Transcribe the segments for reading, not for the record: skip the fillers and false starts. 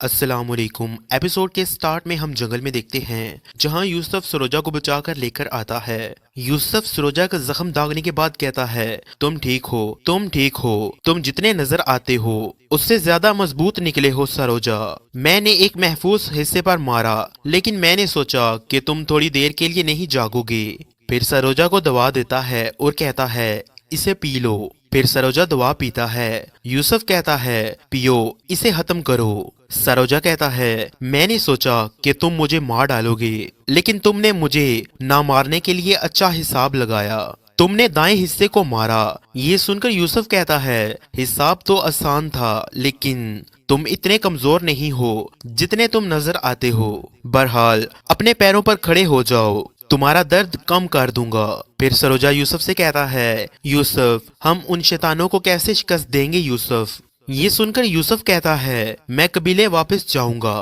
अस्सलाम वालेकुम। एपिसोड के स्टार्ट में हम जंगल में देखते हैं जहां यूसुफ सरोजा को बचाकर लेकर आता है। यूसुफ सरोजा का जख्म दागने के बाद कहता है, तुम ठीक हो, तुम ठीक हो, तुम जितने नजर आते हो उससे ज्यादा मजबूत निकले हो सरोजा। मैंने एक महफूज हिस्से पर मारा, लेकिन मैंने सोचा कि तुम थोड़ी देर के लिए नहीं जागोगे। फिर सरोजा को दवा देता है और कहता है, इसे पी लो। फिर सरोजा दवा पीता है। यूसुफ कहता है, पियो, इसे खत्म करो। सरोजा कहता है, मैंने सोचा कि तुम मुझे मार डालोगे, लेकिन तुमने मुझे ना मारने के लिए अच्छा हिसाब लगाया। तुमने दाएं हिस्से को मारा। ये सुनकर यूसुफ कहता है, हिसाब तो आसान था, लेकिन तुम इतने कमजोर नहीं हो जितने तुम नजर आते हो। बहरहाल अपने पैरों पर खड़े हो जाओ, तुम्हारा दर्द कम कर दूंगा। फिर सरोजा यूसुफ से कहता है, यूसुफ, हम उन शैतानों को कैसे शिकस्त देंगे यूसुफ। ये सुनकर यूसुफ कहता है, मैं कबीले वापस जाऊंगा,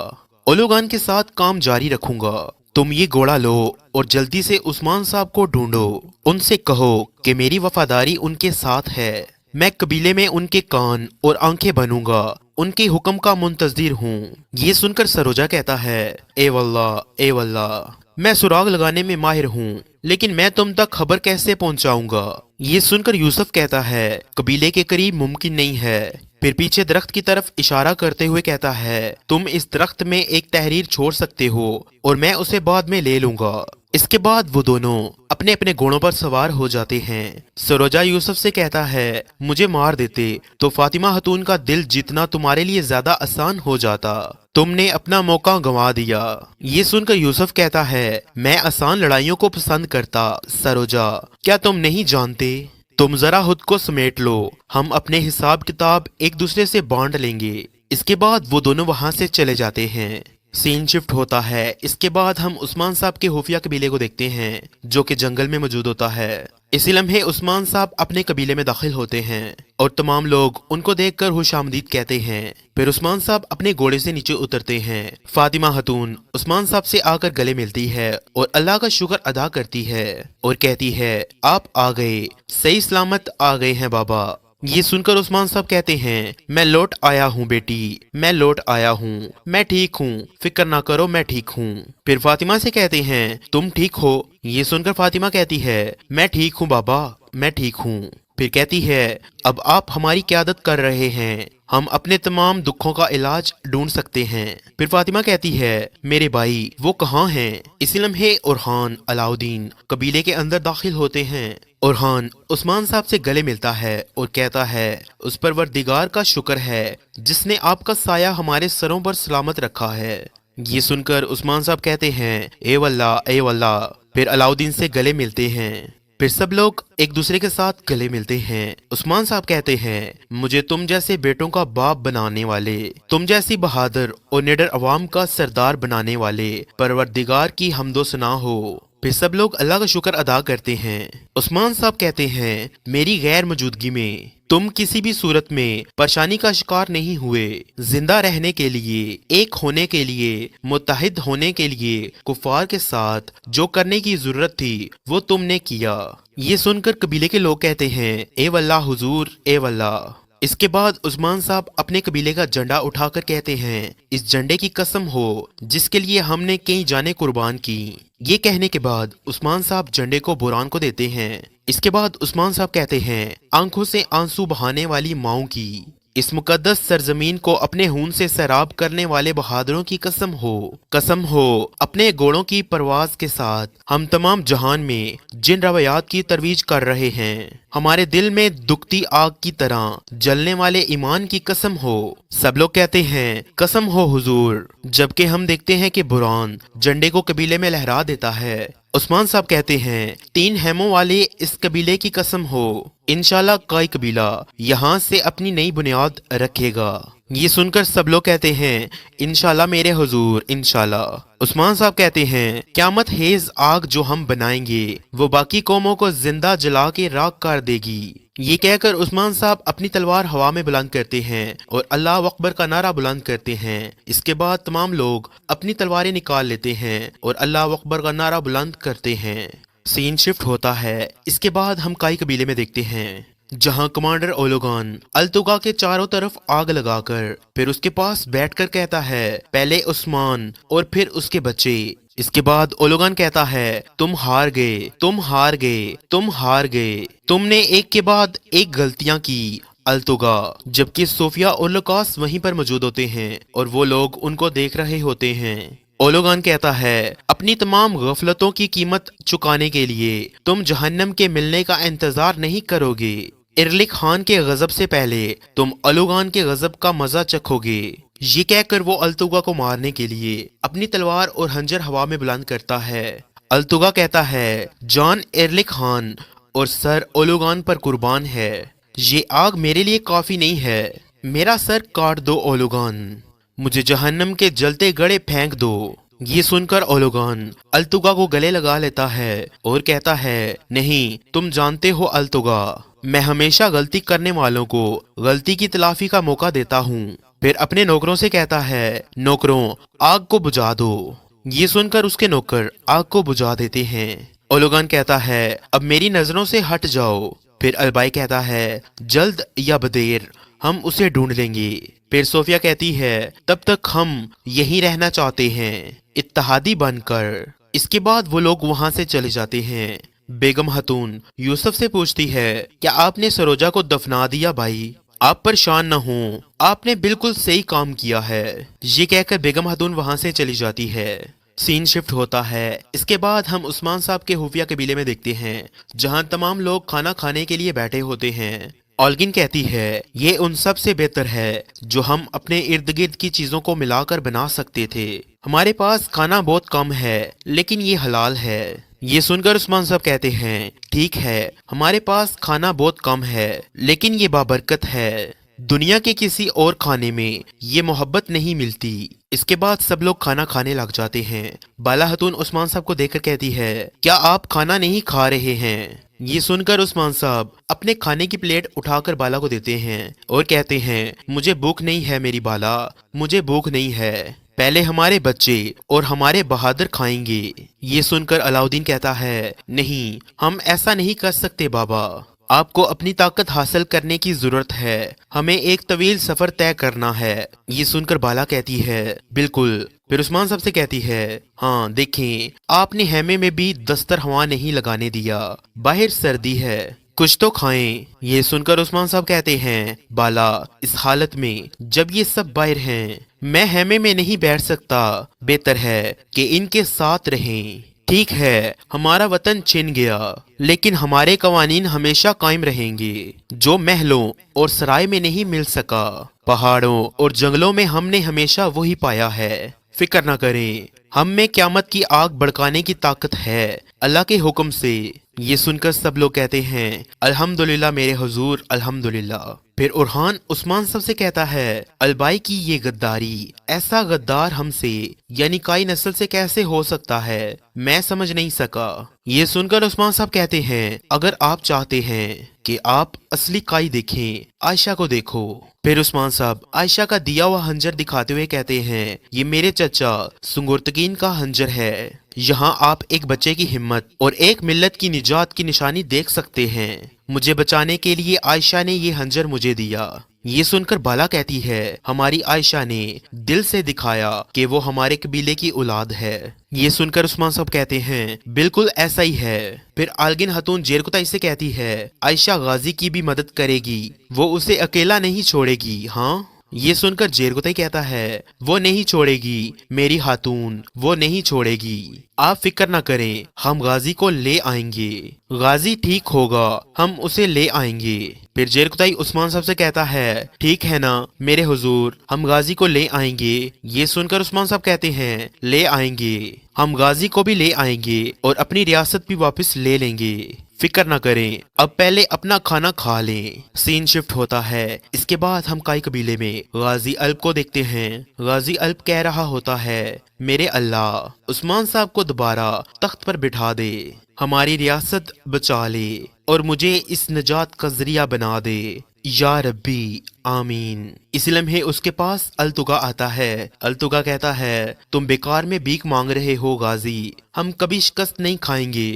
ओलोगान के साथ काम जारी रखूंगा। तुम ये घोड़ा लो और जल्दी से उस्मान साहब को ढूंढो। उनसे कहो कि मेरी वफादारी उनके साथ है। मैं कबीले में उनके कान और आंखें बनूंगा, उनके हुक्म का मुंतजिर हूँ। ये सुनकर सरोजा कहता है, ए वल्लाह, ए वल्लाह, मैं सुराग लगाने में माहिर हूँ, लेकिन मैं तुम तक खबर कैसे पहुँचाऊंगा। ये सुनकर यूसुफ कहता है, कबीले के करीब मुमकिन नहीं है। फिर पीछे दरख्त की तरफ इशारा करते हुए कहता है, तुम इस दरख्त में एक तहरीर छोड़ सकते हो और मैं उसे बाद में ले लूंगा। इसके बाद वो दोनों अपने अपने घोड़ों पर सवार हो जाते हैं। सरोजा यूसुफ से कहता है, मुझे मार देते तो फातिमा खतून का दिल जीतना तुम्हारे लिए ज्यादा आसान हो जाता। तुमने अपना मौका गंवा दिया। ये सुनकर यूसुफ कहता है, मैं आसान लड़ाइयों को पसंद करता। सरोजा, क्या तुम नहीं जानते? तुम जरा खुद को समेट लो, हम अपने हिसाब किताब एक दूसरे से बांट लेंगे। इसके बाद वो दोनों वहां से चले जाते हैं। सीन शिफ्ट होता है। इसके बाद हम उस्मान साहब के खुफिया कबीले को देखते हैं जो कि जंगल में मौजूद होता है। इसी लम्हे उस्मान साहब अपने कबीले में दाखिल होते हैं और तमाम लोग उनको देखकर खुशामदीद कहते हैं। फिर उस्मान साहब अपने घोड़े से नीचे उतरते हैं। फातिमा खतून उस्मान साहब से आकर गले मिलती है और अल्लाह का शुक्र अदा करती है और कहती है, आप आ गए, सही सलामत आ गए हैं बाबा। ये सुनकर उस्मान साहब कहते हैं, मैं लौट आया हूँ बेटी, मैं लौट आया हूँ, मैं ठीक हूँ, फिक्र ना करो, मैं ठीक हूँ। फिर फातिमा से कहते हैं, तुम ठीक हो? ये सुनकर फातिमा कहती है, मैं ठीक हूँ बाबा, मैं ठीक हूँ। फिर कहती है, अब आप हमारी क़यादत कर रहे हैं, हम अपने तमाम दुखों का इलाज ढूंढ सकते हैं। फिर फातिमा कहती है, मेरे भाई वो कहाँ हैं? इसी लम्हे ओरहान अलाउद्दीन कबीले के अंदर दाखिल होते हैं। ओरहान उस्मान साहब से गले मिलता है और कहता है, उस परवरदिगार का शुक्र है जिसने आपका साया हमारे सरों पर सलामत रखा है। ये सुनकर उस्मान साहब कहते हैं, ए वल्लाह, ए वल्लाह। फिर अलाउद्दीन से गले मिलते हैं। फिर सब लोग एक दूसरे के साथ गले मिलते हैं। उस्मान साहब कहते हैं, मुझे तुम जैसे बेटों का बाप बनाने वाले, तुम जैसी बहादुर और निडर अवाम का सरदार बनाने वाले परवरदिगार की हम्दो सना हो। फिर सब लोग अल्लाह का शुक्र अदा करते हैं। उस्मान साहब कहते हैं, मेरी गैर मौजूदगी में तुम किसी भी सूरत में परेशानी का शिकार नहीं हुए। जिंदा रहने के लिए, एक होने के लिए, मुत्तहिद होने के लिए कुफार के साथ जो करने की जरूरत थी वो तुमने किया। ये सुनकर कबीले के लोग कहते हैं, ए वल्लाह हुजूर, ए वल्लाह। इसके बाद उस्मान साहब अपने कबीले का झंडा उठाकर कहते हैं, इस झंडे की कसम हो जिसके लिए हमने कई जानें कुर्बान की। ये कहने के बाद उस्मान साहब झंडे को बुरान को देते हैं। इसके बाद उस्मान साहब कहते हैं, आंखों से आंसू बहाने वाली माओं की, इस मुकद्दस सरजमीन को अपने खून से सैराब करने वाले बहादुरों की कसम हो अपने घोड़ों की परवाज के साथ हम तमाम जहान में जिन रवायात की तरवीज कर रहे हैं, हमारे दिल में दुखती आग की तरह जलने वाले ईमान की कसम हो। सब लोग कहते हैं, कसम हो हुजूर। जबकि हम देखते हैं कि बुरान झंडे को कबीले में लहरा देता है। उस्मान साहब कहते हैं, 3 हैमों वाले इस कबीले की कसम हो, इंशाल्लाह काई कबीला यहाँ से अपनी नई बुनियाद रखेगा। ये सुनकर सब लोग कहते हैं, इंशाल्लाह मेरे हुजूर, इंशाल्लाह। उस्मान साहब कहते हैं, क़यामत हेज आग जो हम बनाएंगे वो बाकी कौमों को जिंदा जला के राख कर देगी। ये कहकर उस्मान साहब अपनी तलवार हवा में बुलंद करते हैं और अल्लाह अकबर का नारा बुलंद करते हैं। इसके बाद तमाम लोग अपनी तलवारें निकाल लेते हैं और अल्लाह अकबर का नारा बुलंद करते हैं। सीन शिफ्ट होता है। इसके बाद हम काई कबीले में देखते हैं जहां कमांडर ओलोगान अल्तुगा के चारों तरफ आग लगाकर फिर उसके पास बैठकर कहता है, पहले उस्मान और फिर उसके बच्चे। इसके बाद ओलोगान कहता है, तुम हार गए, तुम हार गए, तुम हार गए। तुमने एक के बाद एक गलतियां की अल्तुगा। जबकि सोफिया और लुकास वहीं पर मौजूद होते हैं और वो लोग उनको देख रहे होते हैं। ओलोगान कहता है, अपनी तमाम गफलतों की कीमत चुकाने के लिए तुम जहन्नम के मिलने का इंतजार नहीं करोगे। इरलिक खान के गजब से पहले तुम ओलोगान के गजब का मजा चखोगे। ये कहकर वो अल्तुगा को मारने के लिए अपनी तलवार और हंजर हवा में बुलंद करता है। अल्तुगा कहता है, जान इरलिक खान और सर ओलोगान पर कुर्बान है। ये आग मेरे लिए काफी नहीं है। मेरा सर काट दो ओलोगान, मुझे जहन्नम के जलते गड़े फेंक दो। ये सुनकर ओलोगान अल्तुगा को गले लगा लेता है और कहता है, नहीं, तुम जानते हो अल्तुगा, मैं हमेशा गलती करने वालों को गलती की तलाफी का मौका देता हूँ। फिर अपने नौकरों से कहता है, नौकरों, आग को बुझा दो। ये सुनकर उसके नौकर आग को बुझा देते हैं। ओलोगान कहता है, अब मेरी नजरों से हट जाओ। फिर अलबाई कहता है, जल्द या बदेर हम उसे ढूंढ लेंगे। फिर सोफिया कहती है, तब तक हम यहीं रहना चाहते हैं, इत्तेहादी बनकर। इसके बाद वो लोग वहां से चले जाते हैं। बेगम हतून यूसुफ से पूछती है, क्या आपने सरोजा को दफना दिया भाई? आप परेशान न हो, आपने बिल्कुल सही काम किया है। ये कहकर बेगम हतून वहां से चली जाती है। सीन शिफ्ट होता है। इसके बाद हम उस्मान साहब के खुफिया कबीले में देखते हैं, जहां तमाम लोग खाना खाने के लिए बैठे होते हैं। ऑल्गिन कहती है, ये उन सब से बेहतर है जो हम अपने इर्द गिर्द की चीजों को मिलाकर बना सकते थे। हमारे पास खाना बहुत कम है, लेकिन ये हलाल है। ये सुनकर उस्मान साहब कहते हैं, ठीक है, हमारे पास खाना बहुत कम है, लेकिन ये बाबरकत है। दुनिया के किसी और खाने में ये मोहब्बत नहीं मिलती। इसके बाद सब लोग खाना खाने लग जाते हैं। बाला हतून उस्मान साहब को देखकर कहती है, क्या आप खाना नहीं खा रहे हैं? ये सुनकर उस्मान साहब अपने खाने की प्लेट उठाकर बाला को देते हैं और कहते हैं, मुझे भूख नहीं है मेरी बाला, मुझे भूख नहीं है। पहले हमारे बच्चे और हमारे बहादुर खाएंगे। ये सुनकर अलाउद्दीन कहता है, नहीं, हम ऐसा नहीं कर सकते बाबा, आपको अपनी ताकत हासिल करने की जरूरत है, हमें एक तवील सफर तय करना है। ये सुनकर बाला कहती है, बिल्कुल। फिर उस्मान साहब से कहती है, हाँ देखें, आपने हैमे में भी दस्तर हवा नहीं लगाने दिया, बाहर सर्दी है, कुछ तो खाएं। ये सुनकर उस्मान साहब कहते हैं, बाला, इस हालत में जब ये सब बाहर हैं, मैं हैमे में नहीं बैठ सकता, बेहतर है कि इनके साथ रहें। ठीक है, हमारा वतन छिन गया, लेकिन हमारे कवानीन हमेशा कायम रहेंगे, जो महलों और सराय में नहीं मिल सका। पहाड़ों और जंगलों में हमने हमेशा वही पाया है। फिक्र न करें, हम में क़यामत की आग भड़काने की ताकत है, अल्लाह के हुक्म से। ये सुनकर सब लोग कहते हैं, अल्हम्दुलिल्लाह मेरे हुजूर, अल्हम्दुलिल्लाह। फिर उरहान उस्मान साहब से कहता है, अलबाई की ये गद्दारी, ऐसा गद्दार हमसे यानी काई नस्ल से कैसे हो सकता है, मैं समझ नहीं सका। ये सुनकर उस्मान साहब कहते हैं, अगर आप चाहते हैं कि आप असली काई देखें, आयशा को देखो। फिर उस्मान साहब आयशा का दिया हुआ हंजर दिखाते हुए कहते हैं, ये मेरे चचा सुंगुर्तकीन का हंजर है। यहाँ आप एक बच्चे की हिम्मत और एक मिल्लत की निजात की निशानी देख सकते हैं। मुझे बचाने के लिए आयशा ने ये हंजर मुझे दिया। ये सुनकर बाला कहती है, हमारी आयशा ने दिल से दिखाया कि वो हमारे कबीले की औलाद है। ये सुनकर उस्मान साहब कहते हैं, बिल्कुल ऐसा ही है। फिर आलगिन हतून जेरकुताई से कहती है, आयशा गाजी की भी मदद करेगी, वो उसे अकेला नहीं छोड़ेगी। हाँ, ये सुनकर जेरकुताई कहता है, वो नहीं छोड़ेगी मेरी खातून, वो नहीं छोड़ेगी। आप फिक्र न करें, हम गाजी को ले आएंगे, गाजी ठीक होगा, हम उसे ले आएंगे। फिर जेरकुताई उस्मान साहब से कहता है, ठीक है ना मेरे हुजूर, हम गाजी को ले आएंगे। ये सुनकर उस्मान साहब कहते हैं, ले आएंगे, हम गाजी को भी ले आएंगे और अपनी रियासत भी वापस ले लेंगे। फिक्र ना करें, अब पहले अपना खाना खा लें। सीन शिफ्ट होता है। इसके बाद हम काई कबीले में गाजी अल्ब को देखते हैं। गाजी अल्ब कह रहा होता है, मेरे अल्लाह, उस्मान साहब को दोबारा तख्त पर बिठा दे, हमारी रियासत बचा ले और मुझे इस निजात का जरिया बना दे, या रब्बी आमीन। इस लम्हे उसके पास अल्तुगा आता है। अल्तुगा कहता है, तुम बेकार में भीख मांग रहे हो गाजी, हम कभी शिकस्त नहीं खाएंगे,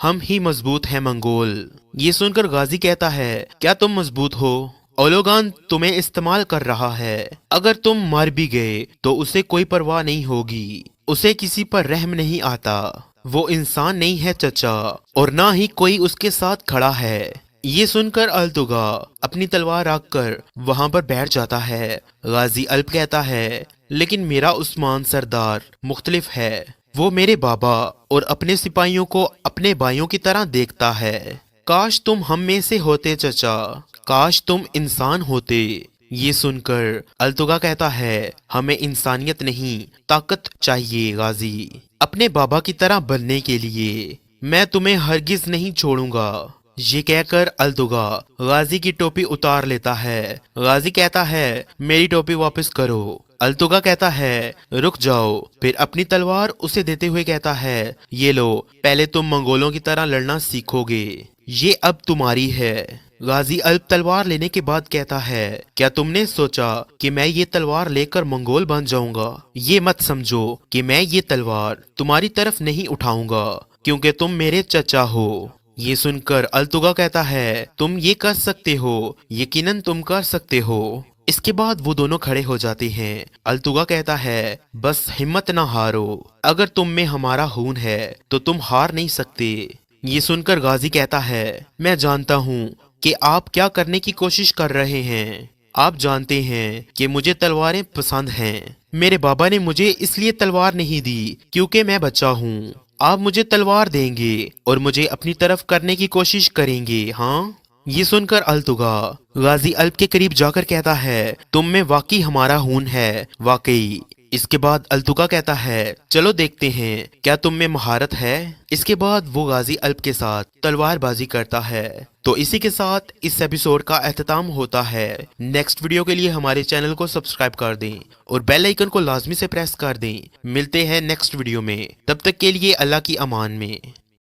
ہم ہی مضبوط ہیں منگول۔ یہ سن کر غازی کہتا ہے کیا تم مضبوط ہو؟ اولوگان تمہیں استعمال کر رہا ہے، اگر تم مر بھی گئے تو اسے کوئی پرواہ نہیں ہوگی، اسے کسی پر رحم نہیں آتا، وہ انسان نہیں ہے چچا، اور نہ ہی کوئی اس کے ساتھ کھڑا ہے۔ یہ سن کر التگا اپنی تلوار رکھ کر وہاں پر بیٹھ جاتا ہے۔ غازی الپ کہتا ہے لیکن میرا عثمان سردار مختلف ہے، وہ میرے بابا اور اپنے سپاہیوں کو اپنے بھائیوں کی طرح دیکھتا ہے۔ کاش تم ہم میں سے ہوتے چچا، کاش تم انسان ہوتے۔ یہ سن کر التگا کہتا ہے ہمیں انسانیت نہیں طاقت چاہیے غازی، اپنے بابا کی طرح بننے کے لیے میں تمہیں ہرگز نہیں چھوڑوں گا۔ یہ کہہ کر التگا غازی کی ٹوپی اتار لیتا ہے۔ غازی کہتا ہے میری ٹوپی واپس کرو۔ التگا کہتا ہے رک جاؤ، پھر اپنی تلوار اسے دیتے ہوئے کہتا ہے یہ لو، پہلے تم منگولوں کی طرح لڑنا سیکھو گے، یہ اب تمہاری ہے۔ غازی الپ تلوار لینے کے بعد کہتا ہے کیا تم نے سوچا کہ میں یہ تلوار لے کر منگول بن جاؤں گا؟ یہ مت سمجھو کہ میں یہ تلوار تمہاری طرف نہیں اٹھاؤں گا کیونکہ تم میرے چچا ہو۔ یہ سن کر التگا کہتا ہے تم یہ کر سکتے ہو، یقیناً تم کر سکتے ہو۔ اس کے بعد وہ دونوں کھڑے ہو جاتے ہیں۔ التگا کہتا ہے بس ہمت نہ ہارو، اگر تم میں ہمارا خون ہے تو تم ہار نہیں سکتے۔ یہ سن کر غازی کہتا ہے میں جانتا ہوں کہ آپ کیا کرنے کی کوشش کر رہے ہیں، آپ جانتے ہیں کہ مجھے تلواریں پسند ہیں، میرے بابا نے مجھے اس لیے تلوار نہیں دی کیونکہ میں بچہ ہوں، آپ مجھے تلوار دیں گے اور مجھے اپنی طرف کرنے کی کوشش کریں گے ہاں؟ یہ سن کر التگا غازی الپ کے قریب جا کر کہتا ہے تم میں واقعی ہمارا خون ہے، واقعی۔ اس کے بعد التگا کہتا ہے چلو دیکھتے ہیں کیا تم میں مہارت ہے۔ اس کے بعد وہ غازی الپ کے ساتھ تلوار بازی کرتا ہے۔ تو اسی کے ساتھ اس ایپیسوڈ کا اختتام ہوتا ہے۔ نیکسٹ ویڈیو کے لیے ہمارے چینل کو سبسکرائب کر دیں اور بیل آئیکن کو لازمی سے پریس کر دیں۔ ملتے ہیں نیکسٹ ویڈیو میں، تب تک کے لیے اللہ کی امان میں۔